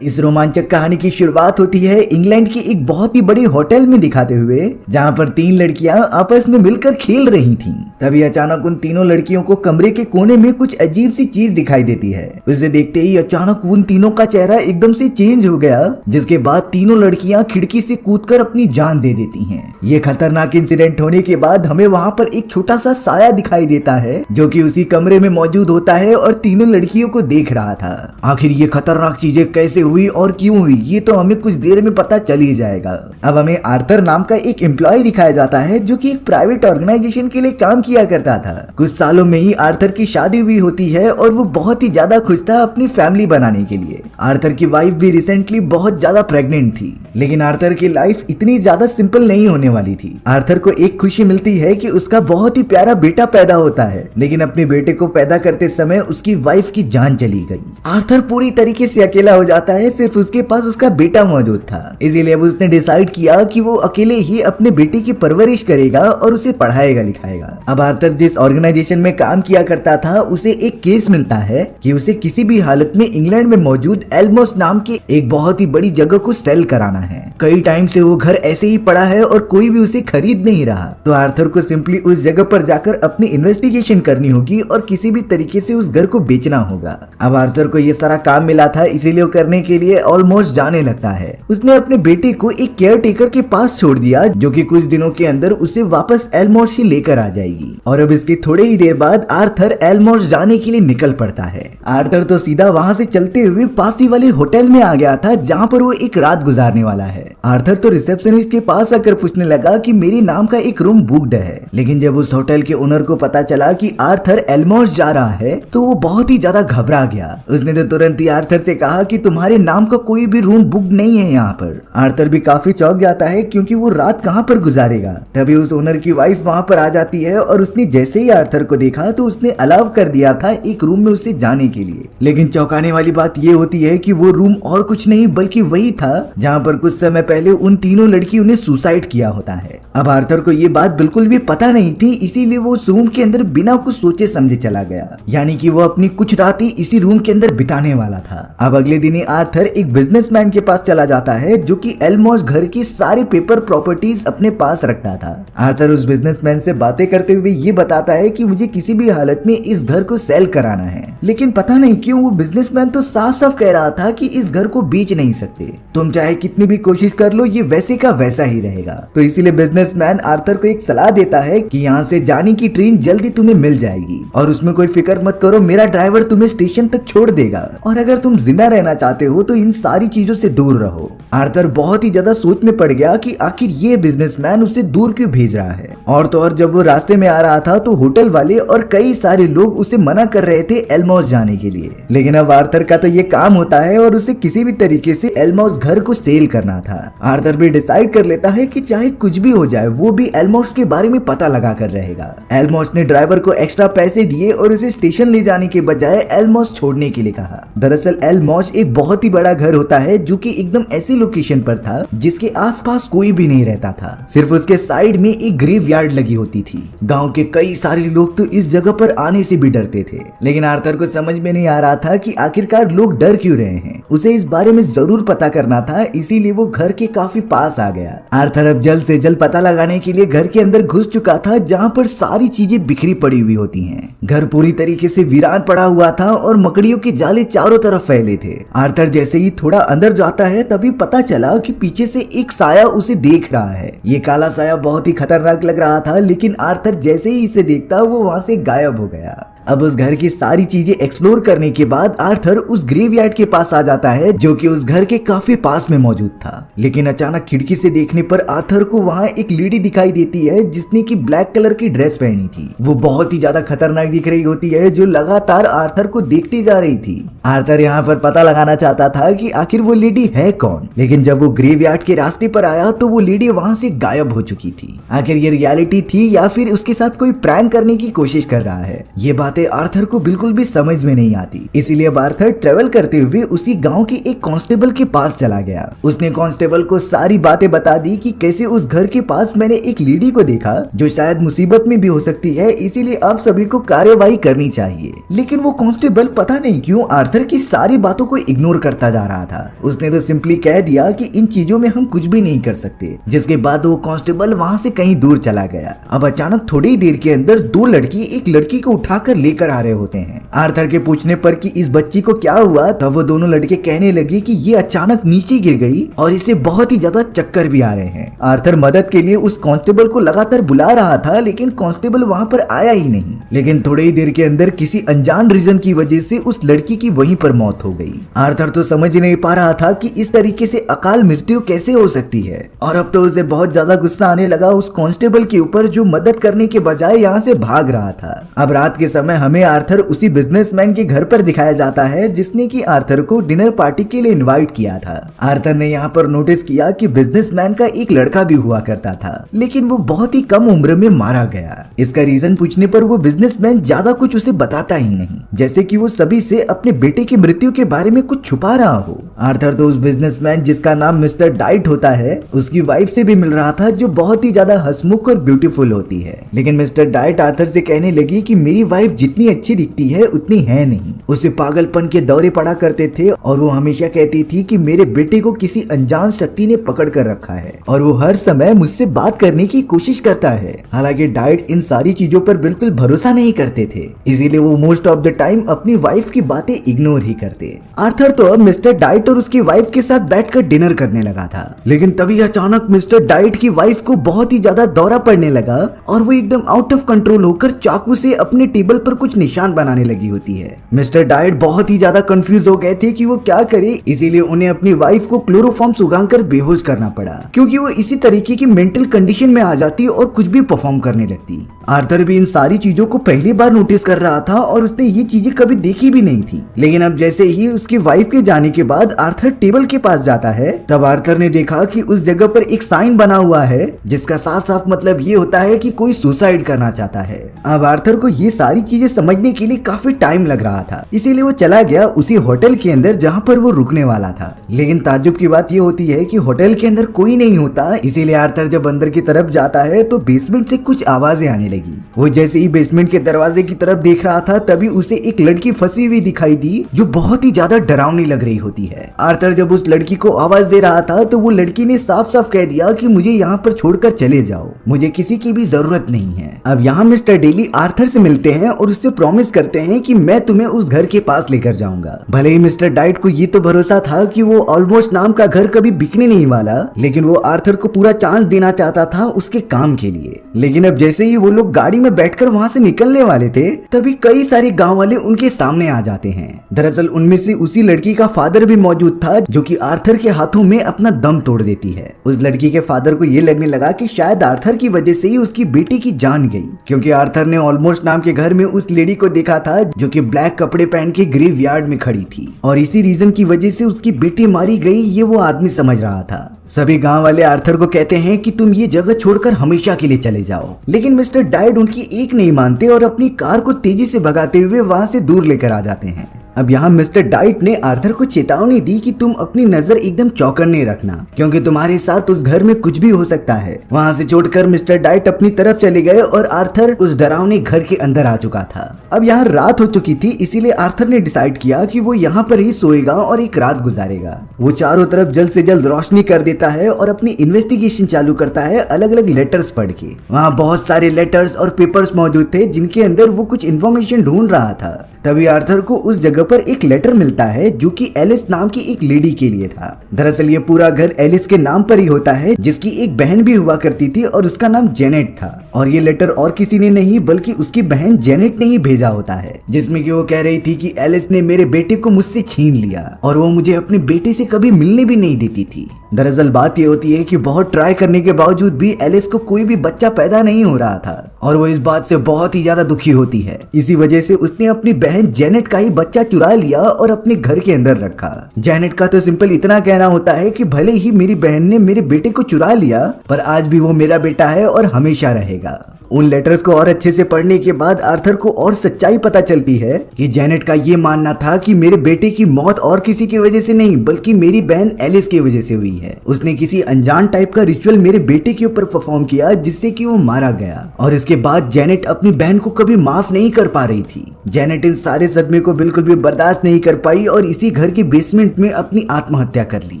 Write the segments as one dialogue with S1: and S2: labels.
S1: इस रोमांचक कहानी की शुरुआत होती है इंग्लैंड की एक बहुत ही बड़ी होटल में दिखाते हुए, जहां पर तीन लड़कियां आपस में मिलकर खेल रही थीं। तभी अचानक उन तीनों लड़कियों को कमरे के कोने में कुछ अजीब सी चीज दिखाई देती है। उसे देखते ही अचानक उन तीनों का चेहरा एकदम से चेंज हो गया, जिसके बाद तीनों लड़कियां खिड़की से कूदकर अपनी जान दे देती हैं। ये खतरनाक इंसिडेंट होने के बाद हमें वहां पर एक छोटा सा साया दिखाई देता है, जो कि उसी कमरे में मौजूद होता है और तीनों लड़कियों को देख रहा था। आखिर ये खतरनाक चीजें कैसे हुई और क्यों हुई, ये तो हमें कुछ देर में पता चल ही जाएगा। अब हमें आर्थर नाम का एक एम्प्लॉय दिखाया जाता है, जो कि एक प्राइवेट ऑर्गेनाइजेशन के लिए काम किया करता था। कुछ सालों में ही आर्थर की शादी हुई होती है और वो बहुत ही ज्यादा खुश था अपनी फैमिली बनाने के लिए। आर्थर की वाइफ भी रिसेंटली बहुत ज्यादा प्रेग्नेंट थी, लेकिन आर्थर की लाइफ इतनी ज्यादा सिंपल नहीं होने वाली थी। आर्थर को एक खुशी मिलती है कि उसका बहुत ही प्यारा बेटा पैदा होता है, लेकिन अपने बेटे को पैदा करते समय उसकी वाइफ की जान चली गई। आर्थर पूरी तरीके से अकेला हो जाता है, सिर्फ उसके पास उसका बेटा मौजूद था। इसीलिए अब उसने डिसाइड किया कि वो अकेले ही अपने बेटे की परवरिश करेगा और उसे पढ़ाएगा लिखाएगा। अब आर्थर जिस ऑर्गेनाइजेशन में काम किया करता था, उसे एक केस मिलता है कि उसे किसी भी हालत में इंग्लैंड में मौजूद एल्मोस नाम के एक बहुत ही बड़ी जगह को सेल कराना है। कई टाइम से वो घर ऐसे ही पड़ा है और कोई भी उसे खरीद नहीं रहा, तो आर्थर को सिंपली उस जगह पर जाकर अपनी इन्वेस्टिगेशन करनी होगी और किसी भी तरीके से उस घर को बेचना होगा। अब आर्थर को ये सारा काम मिला था, इसीलिए वो करने के लिए ऑलमोस्ट जाने लगता है। उसने अपने बेटे को एक केयर टेकर के पास छोड़ दिया, जो कि कुछ दिनों के अंदर उसे वापस एल्मोस ही लेकर आ जाएगी। और अब इसके थोड़े ही देर बाद आर्थर एल्मोस जाने के लिए निकल पड़ता है। आर्थर तो सीधा वहां से चलते हुए पास ही वाले होटल में आ गया था, जहां पर वो एक रात गुजारने वाला है। आर्थर तो रिसेप्शनिस्ट के पास आकर पूछने लगा कि मेरी नाम का एक रूम बुक्ड है, लेकिन जब उस होटल के ओनर को पता चला कि आर्थर एल्मोस जा रहा है, तो वो बहुत ही ज्यादा घबरा गया। उसने तो तुरंत ही आर्थर से कहा कि तुम्हारे नाम का कोई भी रूम बुक नहीं है यहाँ पर। आर्थर भी काफी चौंक जाता है, क्योंकि वो रात कहाँ पर गुजारेगा। तभी उस ओनर की वाइफ वहाँ पर आ जाती है और उसने जैसे ही आर्थर को देखा तो उसने अलाउ कर दिया था एक रूम में उससे जाने के लिए। लेकिन चौंकाने वाली बात ये होती है कि वो रूम और कुछ नहीं बल्कि वही था जहाँ पर कुछ समय पहले उन तीनों लड़कियों ने सुसाइड किया होता है। अब आर्थर को ये बात बिल्कुल भी पता नहीं थी, इसीलिए वो उस रूम के अंदर बिना कुछ सोचे समझे चला गया, यानी कि वो अपनी कुछ रात ही इसी रूम के अंदर बिताने वाला था। अब अगले दिन ही आर्थर एक बिजनेसमैन के पास चला जाता है, जो कि एल्मोस घर की सारी पेपर प्रॉपर्टीज अपने पास रखता था। आर्थर उस बिजनेसमैन से बातें करते हुए ये बताता है कि मुझे किसी भी हालत में इस घर को सेल कराना है, लेकिन पता नहीं क्यों वो बिजनेसमैन तो साफ साफ कह रहा था कि इस घर को बेच नहीं सकते, तुम चाहे कितनी भी कोशिश कर लो, ये वैसे का वैसा ही रहेगा। तो इसीलिए बिजनेसमैन आर्थर को एक सलाह देता है कि यहाँ से जाने की ट्रेन जल्दी तुम्हें मिल जाएगी और उसमें कोई फिक्र मत करो, मेरा ड्राइवर तुम्हें स्टेशन तक छोड़ देगा, और अगर तुम जिंदा रहना चाहते हो तो इन सारी चीजों से दूर रहो। आर्थर बहुत ही ज्यादा सोच में पड़ गया कि आखिर ये बिजनेसमैन उसे दूर क्यों भेज रहा है। और तो और जब वो रास्ते में आ रहा था तो होटल वाले और कई सारे लोग उसे मना कर रहे थे एल्मोस जाने के लिए, लेकिन अब आर्थर का तो ये काम होता है और उसे किसी भी तरीके से एल्मोस घर को सेल करना था। आर्थर भी डिसाइड कर लेता है कि चाहे कुछ भी हो जाए वो भी एल्मोस के बारे में पता लगा कर रहेगा। एल्मोस ने ड्राइवर को एक्स्ट्रा पैसे दिए और उसे स्टेशन ले जाने के बजाय एल्मोस छोड़ने के लिए कहा। दरअसल एल्मोस एक बहुत ही बड़ा घर होता है, जो कि एकदम ऐसी लोकेशन पर था जिसके आसपास कोई भी नहीं रहता था, सिर्फ उसके साइड में एक ग्रेवयार्ड लगी होती थी। गांव के कई सारे लोग तो इस जगह पर आने से भी डरते थे, लेकिन आर्थर को समझ में नहीं आ रहा था कि आखिरकार लोग डर क्यों रहे हैं। उसे इस बारे में जरूर पता करना था, इसीलिए वो घर के काफी पास आ गया। आर्थर अब जल्द से जल्द पता लगाने के लिए घर के अंदर घुस चुका था, जहाँ पर सारी चीजें बिखरी पड़ी हुई होती हैं। घर पूरी तरीके से वीरान पड़ा हुआ था और मकड़ियों के जाले चारों तरफ फैले थे। आर्थर जैसे ही थोड़ा अंदर जाता है तभी पता चला कि पीछे से एक साया उसे देख रहा है। ये काला साया बहुत ही खतरनाक लग रहा था, लेकिन आर्थर जैसे ही इसे देखता वो वहां से गायब हो गया। अब उस घर की सारी चीजें एक्सप्लोर करने के बाद आर्थर उस ग्रेवयार्ड के पास आ जाता है, जो कि उस घर के काफी पास में मौजूद था। लेकिन अचानक खिड़की से देखने पर आर्थर को वहां एक लेडी दिखाई देती है, जिसने की ब्लैक कलर की ड्रेस पहनी थी। वो बहुत ही ज्यादा खतरनाक दिख रही होती है, जो लगातार आर्थर को देखती जा रही थी। आर्थर यहाँ पर पता लगाना चाहता था कि आखिर वो लेडी है कौन, लेकिन जब वो ग्रेवयार्ड के रास्ते पर आया तो वो लेडी वहां से गायब हो चुकी थी। आखिर ये रियलिटी थी या फिर उसके साथ कोई प्रैंक करने की कोशिश कर रहा है, ये बात बातें आर्थर को बिल्कुल भी समझ में नहीं आती। इसीलिए अब आर्थर ट्रेवल करते हुए उसी गांव के एक कांस्टेबल के पास चला गया। उसने कांस्टेबल को सारी बातें बता दी कि कैसे उस घर के पास मैंने एक लेडी को देखा जो शायद मुसीबत में भी हो सकती है, इसीलिए आप सभी को कार्यवाही करनी चाहिए। लेकिन वो कांस्टेबल पता नहीं क्यों आर्थर की सारी बातों को इग्नोर करता जा रहा था। उसने तो सिंपली कह दिया कि इन चीजों में हम कुछ भी नहीं कर सकते, जिसके बाद वो कांस्टेबल वहाँ से कहीं दूर चला गया। अब अचानक थोड़ी ही देर के अंदर दो लड़की एक लड़की को उठाकर लेकर आ रहे होते हैं। आर्थर के पूछने पर कि इस बच्ची को क्या हुआ, तब वो दोनों लड़के कहने लगे कि ये अचानक नीचे गिर गई और इसे बहुत ही ज्यादा चक्कर भी आ रहे हैं। आर्थर मदद के लिए उस कांस्टेबल को लगातार बुला रहा था, लेकिन कांस्टेबल वहाँ पर आया ही नहीं। लेकिन थोड़ी ही देर के अंदर किसी अनजान रीजन की वजह से उस लड़की की वहीं पर मौत हो गई। आर्थर तो समझ नहीं पा रहा था कि इस तरीके से अकाल मृत्यु कैसे हो सकती है, और अब तो उसे बहुत ज्यादा गुस्सा आने लगा उस कांस्टेबल के ऊपर जो मदद करने के बजाय यहाँ से भाग रहा था। अब रात के समय हमें आर्थर उसी बिजनेसमैन के घर पर दिखाया जाता है जिसने कि आर्थर को डिनर पार्टी के लिए इनवाइट किया था। आर्थर ने यहाँ पर नोटिस किया कि बिजनेसमैन का एक लड़का भी हुआ करता था, लेकिन वो बहुत ही कम उम्र में मारा गया। इसका रीजन पूछने पर वो बिजनेसमैन ज्यादा कुछ उसे बताता ही नहीं, जैसे कि वो सभी से अपने बेटे की मृत्यु के बारे में कुछ छुपा रहा हो। आर्थर तो उस बिजनेसमैन जिसका नाम मिस्टर डाइट होता है उसकी वाइफ से भी मिल रहा था, जो बहुत ही ज्यादा हंसमुख और ब्यूटीफुल होती है। लेकिन मिस्टर डाइट आर्थर से कहने लगी कि मेरी वाइफ जितनी अच्छी दिखती है उतनी है नहीं। उसे पागलपन के दौरे पड़ा करते थे और वो हमेशा कहती थी कि मेरे बेटे को किसी अनजान शक्ति ने पकड़ कर रखा है और वो हर समय मुझसे बात करने की कोशिश करता है। हालांकि डाइट इन सारी चीजों पर बिल्कुल भरोसा नहीं करते थे, इसीलिए वो मोस्ट ऑफ द टाइम अपनी वाइफ की बातें इग्नोर ही करते। आर्थर तो अब मिस्टर डाइट और उसकी वाइफ के साथ बैठकर डिनर करने लगा था, लेकिन तभी अचानक मिस्टर डाइट की वाइफ को बहुत ही ज्यादा दौरा पड़ने लगा और वो एकदम आउट ऑफ कंट्रोल होकर चाकू से अपने टेबल पर कुछ निशान बनाने लगी होती है। मिस्टर डाइट बहुत ही ज्यादा कंफ्यूज हो गए थे कि वो क्या करे, इसीलिए उन्हें अपनी वाइफ को क्लोरोफॉर्म सुगाकर बेहोश करना पड़ा, क्योंकि वो इसी तरीके की मेंटल कंडीशन में आ जाती और कुछ भी परफॉर्म करने लगती। आर्थर भी इन सारी चीजों को पहली बार नोटिस कर रहा था और उसने ये चीजें कभी देखी भी नहीं थी। लेकिन अब जैसे ही उसकी वाइफ के जाने के बाद आर्थर टेबल के पास जाता है, तब आर्थर ने देखा कि उस जगह पर एक साइन बना हुआ है जिसका साफ साफ मतलब ये होता है कि कोई सुसाइड करना चाहता है। अब आर्थर को ये सारी चीजें समझने के लिए काफी टाइम लग रहा था, इसीलिए वो चला गया उसी होटल के अंदर जहाँ पर वो रुकने वाला था। लेकिन ताज्जुब की बात ये होती है कि होटल के अंदर कोई नहीं होता, इसीलिए आर्थर जब अंदर की तरफ जाता है तो बेसमेंट से कुछ आवाजें आने लगी। वो जैसे ही बेसमेंट के दरवाजे की तरफ देख रहा था, तभी उसे एक लड़की फंसी हुई दिखाई दी जो बहुत ही ज्यादा डरावनी लग रही होती है। आर्थर जब उस लड़की को आवाज दे रहा था तो वो लड़की ने साफ साफ कह दिया कि मुझे यहाँ पर छोड़कर चले जाओ, मुझे किसी की भी जरूरत नहीं है। अब यहाँ मिस्टर डेली आर्थर से मिलते हैं और उससे प्रॉमिस करते हैं कि मैं तुम्हें उस घर के पास लेकर जाऊंगा। भले ही मिस्टर डाइट को ये तो भरोसा था कि वो ऑलमोस्ट नाम का घर कभी बिकने नहीं वाला, लेकिन वो आर्थर को पूरा चांस देना चाहता था उसके काम के लिए। लेकिन अब जैसे ही वो लोग गाड़ी में बैठकर वहाँ से निकलने वाले थे, तभी कई सारे गांव वाले उनके सामने आ जाते हैं। दरअसल उनमें से उसी लड़की का फादर भी मौजूद था जो कि आर्थर के हाथों में अपना दम तोड़ देती है। उस लड़की के फादर को ये लगने लगा कि शायद आर्थर की वजह से ही उसकी बेटी की जान गई, क्योंकि आर्थर ने ऑलमोस्ट नाम के घर में उस लेडी को देखा था जो कि ब्लैक कपड़े पहन के ग्रेव यार्ड में खड़ी थी, और इसी रीजन की वजह से उसकी बेटी मारी गई ये वो आदमी समझ रहा था। सभी गांव वाले आर्थर को कहते हैं कि तुम ये जगह छोड़कर हमेशा के लिए चले जाओ, लेकिन मिस्टर डाइट उनकी एक नहीं मानते और अपनी कार को तेजी से भगाते हुए वहां से दूर लेकर आ जाते हैं। अब यहाँ मिस्टर डाइट ने आर्थर को चेतावनी दी कि तुम अपनी नजर एकदम चौकन्ने रखना, क्योंकि तुम्हारे साथ उस घर में कुछ भी हो सकता है। वहाँ से छोड़कर मिस्टर डाइट अपनी तरफ चले गए और आर्थर उस डरावने घर के अंदर आ चुका था। अब यहाँ रात हो चुकी थी, इसीलिए आर्थर ने डिसाइड किया कि वो यहाँ पर ही सोएगा और एक रात गुजारेगा। वो चारों तरफ जल्द से जल्द रोशनी कर देता है और अपनी इन्वेस्टिगेशन चालू करता है अलग अलग लेटर्स पढ़ के। वहाँ बहुत सारे लेटर्स और पेपर्स मौजूद थे जिनके अंदर वो कुछ इन्फॉर्मेशन ढूंढ रहा था। तभी आर्थर को उस जगह पर एक लेटर मिलता है जो कि एलिस नाम की एक लेडी के लिए था। दरअसल ये पूरा घर एलिस के नाम पर ही होता है, जिसकी एक बहन भी हुआ करती थी और उसका नाम जेनेट था। और ये लेटर और किसी ने नहीं बल्कि उसकी बहन जेनेट ने ही भेजा होता है, जिसमें कि वो कह रही थी कि एलिस ने मेरे बेटे को मुझसे छीन लिया और वो मुझे अपने बेटे से कभी मिलने भी नहीं देती थी। दरअसल बात ये होती है कि बहुत ट्राई करने के बावजूद भी एलिस को कोई भी बच्चा पैदा नहीं हो रहा था और वो इस बात से बहुत ही ज्यादा दुखी होती है। इसी वजह से उसने अपनी बहन जेनेट का ही बच्चा चुरा लिया और अपने घर के अंदर रखा। जेनेट का तो सिंपल इतना कहना होता है कि भले ही मेरी बहन ने मेरे बेटे को चुरा लिया, पर आज भी वो मेरा बेटा है और हमेशा रहेगा। उन लेटर्स को और अच्छे से पढ़ने के बाद आर्थर को और सच्चाई पता चलती है कि जेनेट का ये मानना था कि मेरे बेटे की मौत और किसी की वजह से नहीं बल्कि मेरी बहन एलिस की वजह से हुई है। उसने किसी अनजान टाइप का रिचुअल मेरे बेटे के ऊपर परफॉर्म किया जिससे कि वो मारा गया और इसके बाद जेनेट अपनी बहन को कभी माफ नहीं कर पा रही थी। जेनेट इन सारे सदमे को बिल्कुल भी बर्दाश्त नहीं कर पाई और इसी घर के बेसमेंट में अपनी आत्महत्या कर ली।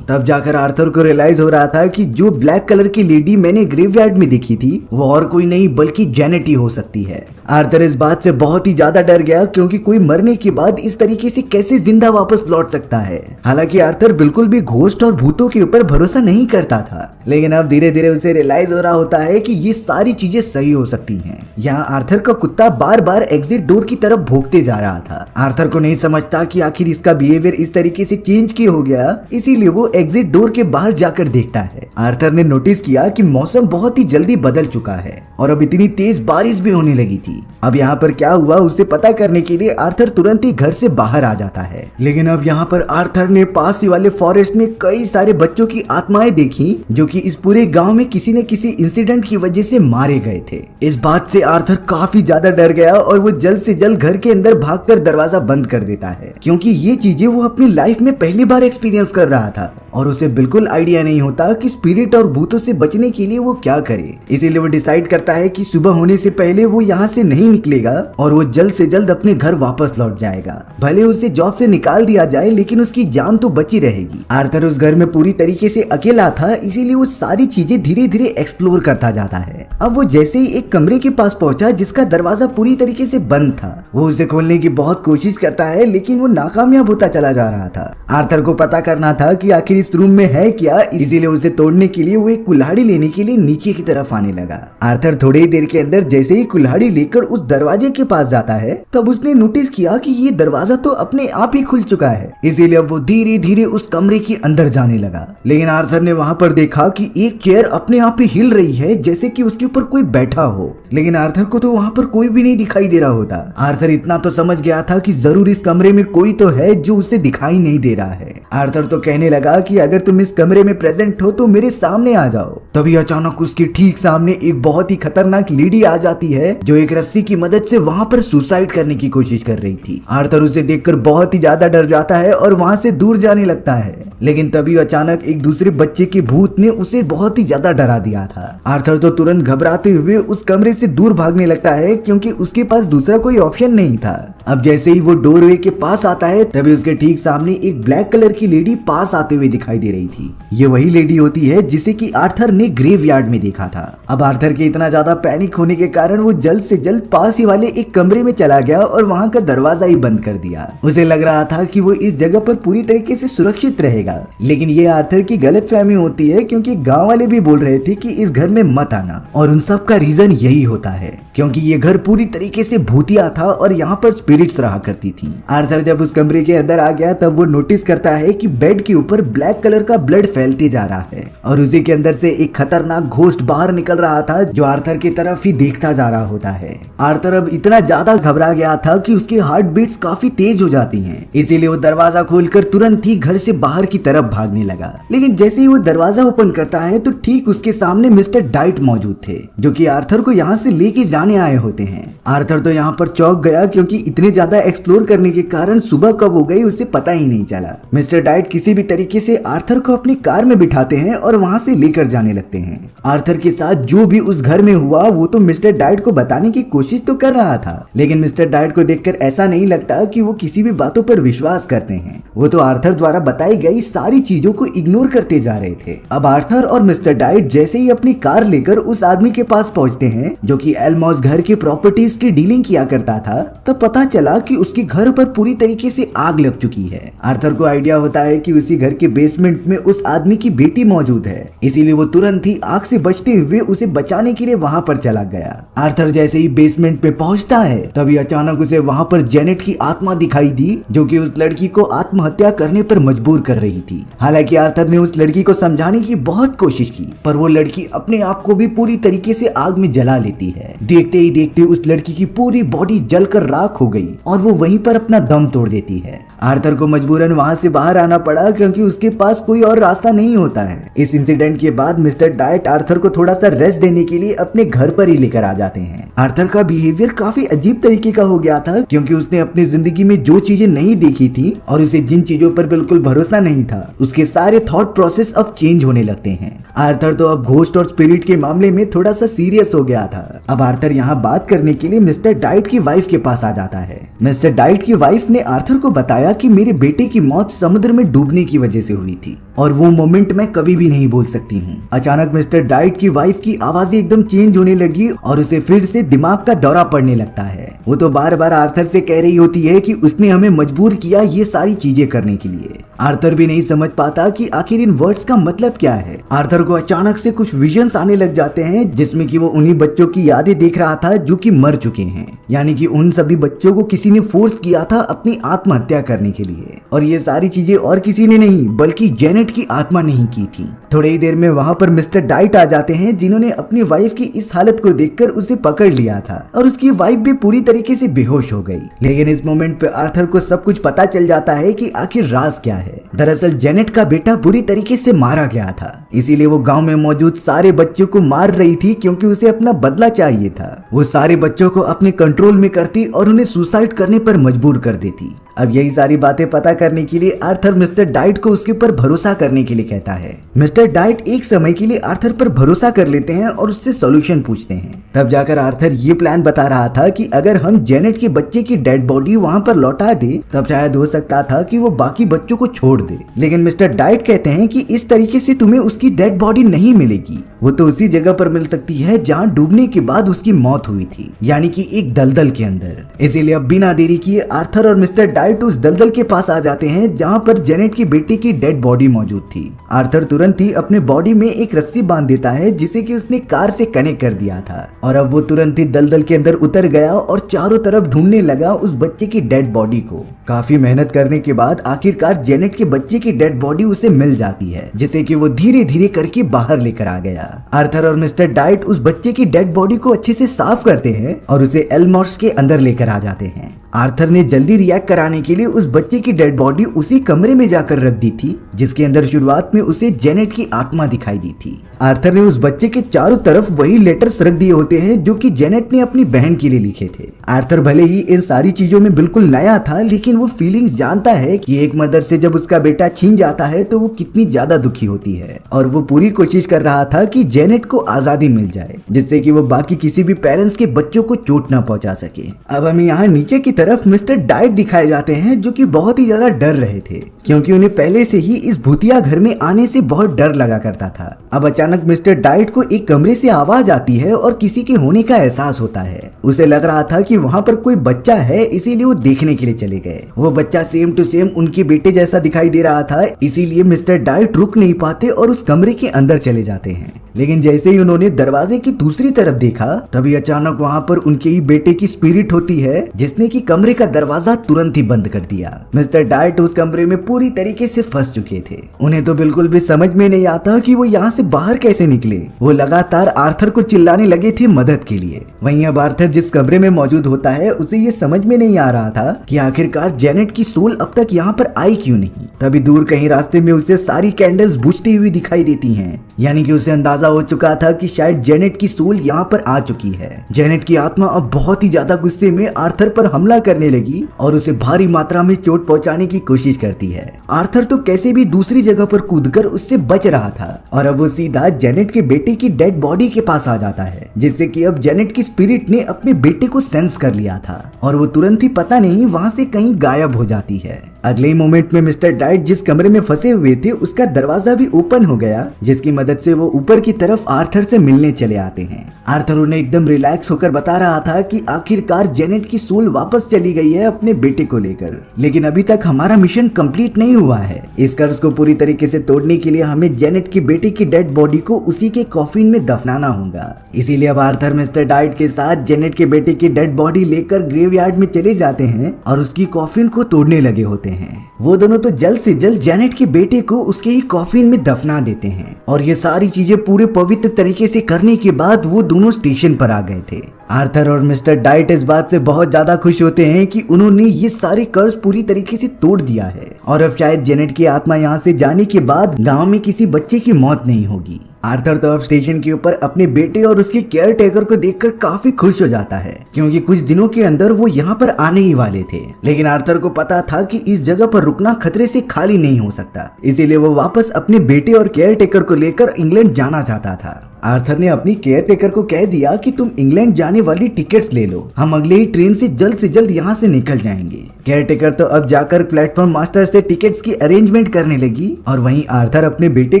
S1: तब जाकर आर्थर को रियलाइज हो रहा था कि जो ब्लैक कलर की लेडी मैंने ग्रेवयार्ड में देखी थी वो और कोई नहीं बल्कि जेनेट ही हो सकती है। आर्थर इस बात से बहुत ही ज्यादा डर गया क्योंकि कोई मरने के बाद इस तरीके से कैसे जिंदा वापस लौट सकता है। हालांकि आर्थर बिल्कुल भी घोस्ट और भूतों के ऊपर भरोसा नहीं करता था, लेकिन अब धीरे धीरे उसे रियलाइज हो रहा होता है कि ये सारी चीजें सही हो सकती हैं। यहाँ आर्थर का कुत्ता बार बार एग्जिट डोर की तरफ भौंकते जा रहा था। आर्थर को नहीं समझता कि आखिर इसका बिहेवियर इस तरीके से चेंज क्यों हो गया, इसीलिए वो एग्जिट डोर के बाहर जाकर देखता है। आर्थर ने नोटिस किया कि मौसम बहुत ही जल्दी बदल चुका है और अब इतनी तेज बारिश भी होने लगी थी। अब यहाँ पर क्या हुआ उसे पता करने के लिए आर्थर तुरंत ही घर से बाहर आ जाता है। लेकिन अब यहाँ पर आर्थर ने पास ही वाले फॉरेस्ट में कई सारे बच्चों की आत्माएं देखी जो कि इस पूरे गांव में किसी न किसी इंसिडेंट की वजह से मारे गए थे। इस बात से आर्थर काफी ज्यादा डर गया और वो जल्द से जल्द घर के अंदर भागकर दरवाजा बंद कर देता है क्योंकि ये चीजें वो अपनी लाइफ में पहली बार एक्सपीरियंस कर रहा था और उसे बिल्कुल आइडिया नहीं होता कि स्पिरिट और भूतों से बचने के लिए वो क्या करे। इसीलिए वो डिसाइड करता है कि सुबह होने से पहले वो यहाँ से नहीं निकलेगा और वो जल्द से जल्द अपने घर वापस लौट जाएगा। भले उसे जॉब से निकाल दिया जाए लेकिन उसकी जान तो बची रहेगी। आर्थर उस घर में पूरी तरीके से अकेला था, इसीलिए वो सारी चीजें धीरे धीरे एक्सप्लोर करता जाता है। अब वो जैसे ही एक कमरे के पास पहुंचा जिसका दरवाजा पूरी तरीके से बंद था, वो उसे खोलने की बहुत कोशिश करता है लेकिन वो नाकामयाब होता चला जा रहा था। आर्थर को पता करना था कि आखिर इस रूम में है क्या, इसीलिए उसे तोड़ने के लिए वो एक कुल्हाड़ी लेने के लिए नीचे की तरफ आने लगा। आर्थर थोड़ी ही देर के अंदर जैसे ही कुल्हाड़ी लेकर उस दरवाजे के पास जाता है तब उसने नोटिस किया कि ये दरवाजा तो अपने आप ही खुल चुका है। इसीलिए अब वो धीरे धीरे उस कमरे के अंदर जाने लगा। लेकिन आर्थर ने वहाँ पर देखा कि एक चेयर अपने आप ही हिल रही है जैसे कि उसके ऊपर कोई बैठा हो, लेकिन आर्थर को तो वहाँ पर कोई भी नहीं दिखाई दे रहा होता। आर्थर इतना तो समझ गया था कि जरूर इस कमरे में कोई तो है जो उसे दिखाई नहीं दे रहा है। आर्थर तो कहने लगा कि अगर तुम इस कमरे में प्रेजेंट हो तो मेरे सामने आ जाओ। तभी अचानक उसके ठीक सामने एक बहुत ही खतरनाक लेडी आ जाती है जो एक रस्सी की मदद से वहाँ पर सुसाइड करने की कोशिश कर रही थी। आर्थर उसे देखकर बहुत ही ज्यादा डर जाता है और वहाँ से दूर जाने लगता है। लेकिन तभी अचानक एक दूसरे बच्चे के भूत ने उसे बहुत ही ज्यादा डरा दिया था। आर्थर तो तुरंत घबराते हुए उस कमरे से दूर भागने लगता है क्योंकि उसके पास दूसरा कोई ऑप्शन नहीं था। अब जैसे ही वो डोरवे के पास आता है तभी उसके ठीक सामने एक ब्लैक कलर की लेडी पास आते हुए दिखाई दे रही थी। ये वही लेडी होती है जिसे कि आर्थर ने ग्रेवयार्ड में देखा था। अब आर्थर के इतना ज्यादा पैनिक होने के कारण वो जल्द से जल्द पास ही वाले एक कमरे में चला गया और वहाँ का दरवाजा ही बंद कर दिया। उसे लग रहा था कि वो इस जगह पर पूरी तरीके से सुरक्षित रहेगा, लेकिन ये आर्थर की गलतफहमी होती है क्योंकि गांव वाले भी बोल रहे थे कि इस घर में मत आना और उन सब का रीजन यही होता है क्योंकि ये घर पूरी तरीके से भूतिया था और यहाँ पर स्पिरिट्स रहा करती थी। आर्थर जब उस कमरे के अंदर आ गया तब वो नोटिस करता है कि बेड के ऊपर ब्लैक कलर का ब्लड फैलते जा रहा है और उसी के अंदर से एक खतरनाक घोस्ट बाहर निकल रहा था जो आर्थर की तरफ ही देखता जा रहा होता है। आर्थर अब इतना ज्यादा घबरा गया था कि उसकी हार्ट बीट्स काफी तेज हो जाती हैं, इसीलिए वो दरवाजा खोलकर तुरंत ही घर से बाहर की तरफ भागने लगा। लेकिन जैसे ही वो दरवाजा ओपन करता है तो ठीक उसके सामने मिस्टर डाइट मौजूद थे जो कि आर्थर को यहाँ से लेके जाने आए होते हैं। आर्थर तो यहाँ पर चौंक गया क्योंकि इतने ज्यादा एक्सप्लोर करने के कारण सुबह कब हो गई उसे पता ही नहीं चला। मिस्टर डाइट किसी भी तरीके से आर्थर को अपनी कार में बिठाते हैं और वहाँ से लेकर जाने लगते हैं। आर्थर के साथ जो भी उस घर में हुआ वो तो मिस्टर डाइट को बताने की कोशिश तो कर रहा था, लेकिन मिस्टर डाइट को देखकर ऐसा नहीं लगता कि वो किसी भी बातों पर विश्वास करते हैं। वो तो आर्थर द्वारा बताई गई सारी चीजों को इग्नोर करते जा रहे थे। अब आर्थर और मिस्टर डाइट जैसे ही अपनी कार लेकर उस आदमी के पास पहुंचते हैं जो कि एल्मॉस घर की प्रॉपर्टीज की डीलिंग किया करता था, तब पता चला कि उसके घर पर पूरी तरीके से आग लग चुकी है। आर्थर को आइडिया होता है कि उसी घर के बेसमेंट में उस आदमी की बेटी मौजूद है, इसीलिए वो तुरंत ही आग से बचते हुए उसे बचाने के लिए वहाँ पर चला गया। आर्थर जैसे ही बेसमेंट पे पहुँचता है तभी अचानक उसे वहाँ पर जेनेट की आत्मा दिखाई दी जो कि उस लड़की को आत्महत्या करने पर मजबूर कर रही थी। हालांकि आर्थर ने उस लड़की को समझाने की बहुत कोशिश की पर वो लड़की अपने आप को भी पूरी तरीके से आग में जला लेती है। देखते ही देखते उस लड़की की पूरी बॉडी जलकर राख हो गई और वो वहीं पर अपना दम तोड़ देती है। आर्थर को मजबूरन वहाँ से बाहर आना पड़ा क्योंकि उसके पास कोई और रास्ता नहीं होता है। इस इंसिडेंट के बाद मिस्टर मिस्टर डाइट आर्थर को थोड़ा सा रेस्ट देने के लिए अपने घर पर ही लेकर आ जाते हैं। आर्थर का बिहेवियर काफी अजीब तरीके का हो गया था, क्योंकि उसने अपनी जिंदगी में जो चीजें नहीं देखी थी और उसे जिन चीजों पर बिल्कुल भरोसा नहीं था, उसके सारे थॉट प्रोसेस अब चेंज होने लगते हैं। आर्थर तो अब घोस्ट और स्पिरिट के मामले में थोड़ा सा सीरियस हो गया था। अब आर्थर यहाँ बात करने के लिए मिस्टर डाइट की वाइफ के पास आ जाता है। मिस्टर डाइट की वाइफ ने आर्थर को बताया कि मेरे बेटे की मौत समुद्र में डूबने की वजह से हुई थी और वो मोमेंट मैं कभी भी नहीं भूल सकती हूँ। अचानक मिस्टर डाइट की वाइफ की आवाजें एकदम चेंज होने लगी और उसे फिर से दिमाग का दौरा पड़ने लगता है। वो तो बार बार आर्थर से कह रही होती है कि उसने हमें मजबूर किया ये सारी चीजें करने के लिए। आर्थर भी नहीं समझ पाता कि आखिर इन वर्ड्स का मतलब क्या है। आर्थर को अचानक से कुछ विजन्स आने लग जाते हैं, जिसमें कि वो उन्हीं बच्चों की यादें देख रहा था जो कि मर चुके हैं, यानी कि उन सभी बच्चों को किसी ने फोर्स किया था अपनी आत्महत्या करने के लिए। और ये सारी चीजें और किसी ने नहीं बल्कि जेनेट की आत्मा नहीं की थी। थोड़ी ही देर में वहाँ पर मिस्टर डाइट आ जाते हैं, जिन्होंने अपनी वाइफ की इस हालत को देखकर उसे पकड़ लिया था और उसकी वाइफ भी पूरी तरीके से बेहोश हो गई। लेकिन इस मोमेंट पे आर्थर को सब कुछ पता चल जाता है कि आखिर राज क्या है। दरअसल जेनेट का बेटा बुरी तरीके से मारा गया था, इसीलिए वो गांव में मौजूद सारे बच्चों को मार रही थी, क्योंकि उसे अपना बदला चाहिए था। वो सारे बच्चों को अपने कंट्रोल में करती और उन्हें सुसाइड करने पर मजबूर कर देती। अब यही सारी बातें पता करने के लिए आर्थर मिस्टर डाइट को उसके ऊपर भरोसा करने के लिए कहता है। मिस्टर डाइट एक समय के लिए आर्थर पर भरोसा कर लेते हैं और उससे सॉल्यूशन पूछते हैं। तब जाकर आर्थर ये प्लान बता रहा था कि अगर हम जेनेट के बच्चे की डेड बॉडी वहाँ पर लौटा दे, तब शायद हो सकता था कि वो बाकी बच्चों को छोड़ दे। लेकिन मिस्टर डाइट कहते हैं कि इस तरीके से तुम्हें उसकी डेड बॉडी नहीं मिलेगी, वो तो उसी जगह पर मिल सकती है जहाँ डूबने के बाद उसकी मौत हुई थी, यानी कि एक दलदल के अंदर। इसीलिए अब बिना देरी किए आर्थर और मिस्टर डाइट उस दलदल के पास आ जाते हैं जहाँ पर जेनेट की बेटी की डेड बॉडी मौजूद थी। आर्थर तुरंत ही अपने बॉडी में एक रस्सी बांध देता है, जिसे कि उसने कार से कनेक्ट कर दिया था, और अब वो तुरंत ही दलदल के अंदर उतर गया और चारों तरफ ढूंढने लगा उस बच्चे की डेड बॉडी को। काफी मेहनत करने के बाद आखिरकार जेनेट के बच्चे की डेड बॉडी उसे मिल जाती है, जिसे कि वो धीरे धीरे करके बाहर लेकर आ गया। आर्थर और मिस्टर डाइट उस बच्चे की डेड बॉडी को अच्छे से साफ करते हैं और उसे एल्मॉर्स के अंदर लेकर आ जाते हैं। आर्थर ने जल्दी रिएक्ट कराने के लिए उस बच्चे की डेड बॉडी उसी कमरे में जाकर रख दी थी, जिसके अंदर शुरुआत में उसे जेनेट की आत्मा दिखाई दी थी। आर्थर ने उस बच्चे के चारों तरफ वही लेटर्स रख दिए होते हैं जो कि जेनेट ने अपनी बहन के लिए लिखे थे। आर्थर भले ही इन सारी चीजों में बिल्कुल नया था, लेकिन वो फीलिंग्स जानता है कि एक मदर से जब उसका बेटा छीन जाता है तो वो कितनी ज्यादा दुखी होती है, और वो पूरी कोशिश कर रहा था कि जेनेट को आजादी मिल जाए, जिससे कि वो बाकी किसी भी पेरेंट्स के बच्चों को चोट ना पहुंचा सके। अब हमें यहाँ नीचे की तरफ मिस्टर डाइट दिखाए जाते हैं, जो कि बहुत ही ज्यादा डर रहे थे, क्योंकि उन्हें पहले से ही इस भूतिया घर में आने से बहुत डर लगा करता था। अब अचानक मिस्टर डाइट को एक कमरे से आवाज आती है और किसी के होने का एहसास होता है। उसे लग रहा था कि वहाँ पर कोई बच्चा है, इसीलिए वो देखने के लिए चले गए। वो बच्चा सेम टू सेम उनके बेटे जैसा दिखाई दे रहा था, इसीलिए मिस्टर डाइट रुक नहीं पाते और उस कमरे के अंदर चले जाते हैं। लेकिन जैसे ही उन्होंने दरवाजे की दूसरी तरफ देखा, तभी अचानक वहाँ पर उनके ही बेटे की स्पिरिट होती है, जिसने कि कमरे का दरवाजा तुरंत ही बंद कर दिया। मिस्टर डाइट उस कमरे में पूरी तरीके से फंस चुके थे। उन्हें तो बिल्कुल भी समझ में नहीं आता कि वो यहाँ से बाहर कैसे निकले। वो लगातार आर्थर को चिल्लाने लगे थे मदद के लिए। वहीं अब आर्थर जिस कमरे में मौजूद होता है, उसे ये समझ में नहीं आ रहा था कि आखिरकार जेनेट की सोल अब तक यहाँ पर आई क्यों नहीं। तभी दूर कहीं रास्ते में उसे सारी कैंडल्स बुझती हुई दिखाई देती हैं, यानी कि उसे अंदाजा हो चुका था कि शायद जेनेट की सोल यहाँ पर आ चुकी है। जेनेट की आत्मा अब बहुत ही ज्यादा गुस्से में आर्थर पर हमला करने लगी और उसे भारी मात्रा में चोट पहुंचाने की कोशिश करती है। आर्थर तो कैसे भी दूसरी जगह पर कूदकर उससे बच रहा था, और अब वो सीधा जेनेट के बेटे की डेड बॉडी के पास आ जाता है, जिससे कि अब जेनेट की स्पिरिट ने अपने बेटे को सेंस कर लिया था और वो तुरंत ही पता नहीं वहाँ से कहीं गायब हो जाती है। अगले ही मोमेंट में मिस्टर डाइट जिस कमरे में फंसे हुए थे, उसका दरवाजा भी ओपन हो गया, जिसकी मदद से वो ऊपर की तरफ आर्थर से मिलने चले आते हैं। आर्थर उन्हें एकदम रिलैक्स होकर बता रहा था कि आखिरकार जेनेट की सोल वापस चली गई है अपने बेटे को लेकर, लेकिन अभी तक हमारा मिशन कंप्लीट नहीं हुआ है। इस कर्ज को पूरी तरीके से तोड़ने के लिए हमें जेनेट की बेटे की डेड बॉडी को उसी के कॉफिन में दफनाना होगा। इसीलिए अब आर्थर मिस्टर डाइट के साथ जेनेट के बेटे की डेड बॉडी लेकर ग्रेवयार्ड में चले जाते हैं और उसकी कॉफिन को तोड़ने लगे होते हैं। वो दोनों तो जल्द से जल्द जेनेट के बेटे को उसके ही कॉफिन में दफना देते हैं, और ये सारी चीजें पूरे पवित्र तरीके से करने के बाद वो दोनों स्टेशन पर आ गए थे। आर्थर और मिस्टर डाइट इस बात से बहुत ज्यादा खुश होते हैं कि उन्होंने ये सारे कर्ज पूरी तरीके से तोड़ दिया है, और अब शायद जेनेट की आत्मा यहाँ से जाने के बाद गांव में किसी बच्चे की मौत नहीं होगी। आर्थर तो अब स्टेशन के ऊपर अपने बेटे और उसके केयर टेकर को देखकर काफी खुश हो जाता है, क्योंकि कुछ दिनों के अंदर वो यहाँ पर आने ही वाले थे। लेकिन आर्थर को पता था कि इस जगह पर रुकना खतरे से खाली नहीं हो सकता, इसीलिए वो वापस अपने बेटे और केयर टेकर को लेकर इंग्लैंड जाना चाहता था। आर्थर ने अपनी केयर टेकर को कह दिया कि तुम इंग्लैंड जाने वाली टिकट्स ले लो, हम अगले ही ट्रेन से जल्द यहाँ से निकल जाएंगे। केयर टेकर तो अब जाकर प्लेटफॉर्म मास्टर से टिकट्स की अरेंजमेंट करने लगी और वहीं आर्थर अपने बेटे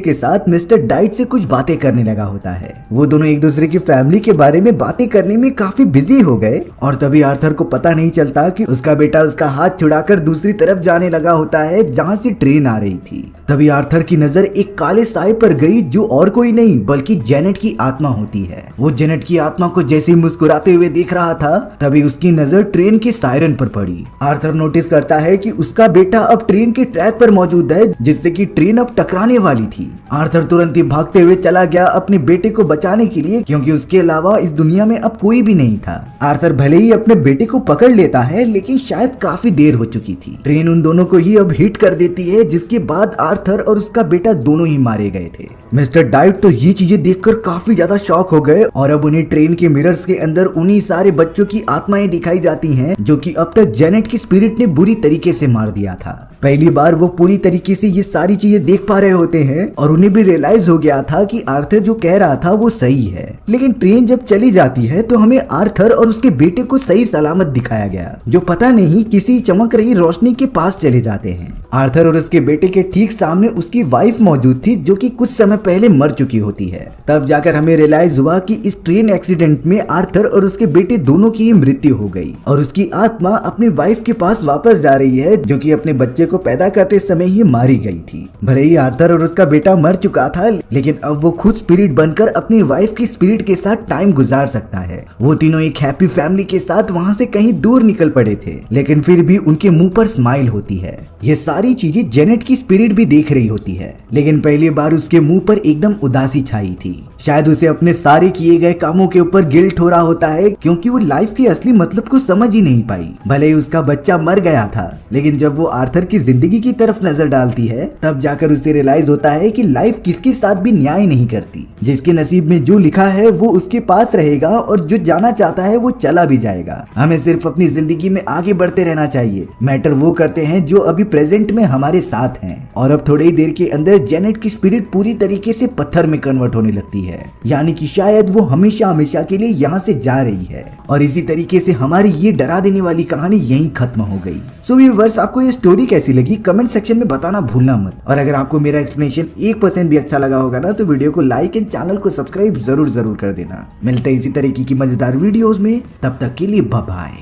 S1: के साथ मिस्टर डाइट से कुछ बातें करने लगा होता है। वो दोनों एक दूसरे की फैमिली के बारे में बातें करने में काफी बिजी हो गए और तभी आर्थर को पता नहीं चलता कि उसका बेटा उसका हाथ छुड़ाकर दूसरी तरफ जाने लगा होता है जहाँ से ट्रेन आ रही थी। तभी आर्थर की नजर एक काले साए पर गई जो और कोई नहीं बल्कि जेनेट की आत्मा होती है। वो जेनेट की आत्मा को जैसे ही मुस्कुराते हुए देख रहा था तभी उसकी नजर ट्रेन के सायरन पर पड़ी। आर्थर नोटिस करता है कि उसका बेटा अब ट्रेन के ट्रैक पर मौजूद है, जिससे कि ट्रेन अब टकराने वाली थी। आर्थर तुरंत ही भागते हुए चला गया अपने बेटे को बचाने के लिए, क्योंकि उसके अलावा इस दुनिया में अब कोई भी नहीं था। आर्थर भले ही अपने बेटे को पकड़ लेता है, लेकिन शायद काफी देर हो चुकी थी। ट्रेन उन दोनों को ही अब हिट कर देती है, जिसके बाद आर्थर और उसका बेटा दोनों ही मारे गए थे। मिस्टर डाइट तो ये चीजें देखकर काफी ज्यादा शॉक हो गए और अब उन्हें ट्रेन के मिरर्स के अंदर उन्हीं सारे बच्चों की आत्माएं दिखाई जाती हैं जो कि अब तक जेनेट की स्पिरिट ने बुरी तरीके से मार दिया था। पहली बार वो पूरी तरीके से ये सारी चीजें देख पा रहे होते हैं और उन्हें भी रियलाइज हो गया था कि आर्थर जो कह रहा था वो सही है। लेकिन ट्रेन जब चली जाती है तो हमें आर्थर और उसके बेटे को सही सलामत दिखाया गया, जो पता नहीं किसी चमक रही रोशनी के पास चले जाते हैं। आर्थर और उसके बेटे के ठीक सामने उसकी वाइफ मौजूद थी, जो कि कुछ समय पहले मर चुकी होती है। तब जाकर हमें रियलाइज हुआ कि इस ट्रेन एक्सीडेंट में आर्थर और उसके बेटे दोनों की मृत्यु हो गई और उसकी आत्मा अपनी वाइफ के पास वापस जा रही है, जो कि अपने बच्चे को पैदा करते समय ही मारी गई थी। भले ही आर्थर और उसका बेटा मर चुका था, लेकिन अब वो खुद स्पिरिट बनकर अपनी वाइफ की स्पिरिट के साथ टाइम गुजार सकता है। वो तीनों एक हैप्पी फैमिली के साथ वहाँ से कहीं दूर निकल पड़े थे, लेकिन फिर भी उनके मुंह पर स्माइल होती है। ये सारी चीजें जेनेट की स्पिरिट भी देख रही होती है, लेकिन पहली बार उसके मुंह पर एकदम उदासी छाई थी। शायद उसे अपने सारे किए गए कामों के ऊपर गिल्ट हो रहा होता है, क्योंकि वो लाइफ के असली मतलब को समझ ही नहीं पाई। भले ही उसका बच्चा मर गया था, लेकिन जब वो आर्थर की जिंदगी की तरफ नजर डालती है तब जाकर उसे रियलाइज होता है कि लाइफ किसके साथ भी न्याय नहीं करती। जिसके नसीब में जो लिखा है वो उसके पास रहेगा और जो जाना चाहता है वो चला भी जाएगा। हमें सिर्फ अपनी जिंदगी में आगे बढ़ते रहना चाहिए। मैटर वो करते हैं जो अभी प्रेजेंट में हमारे साथ हैं। और अब थोड़ी ही देर के अंदर जेनेट की स्पिरिट पूरी तरीके से पत्थर में कन्वर्ट होने लगती है, यानी कि शायद वो हमेशा हमेशा के लिए यहाँ से जा रही है। और इसी तरीके से हमारी ये डरा देने वाली कहानी यहीं खत्म हो गई। सो व्यूअर्स, आपको ये स्टोरी कैसी लगी कमेंट सेक्शन में बताना भूलना मत। और अगर आपको मेरा एक्सप्लेनेशन 1% भी अच्छा लगा होगा ना, तो वीडियो को लाइक एंड चैनल को सब्सक्राइब जरूर कर देना। मिलते हैं इसी तरीके की मजेदार वीडियोस में, तब तक के लिए बाय बाय।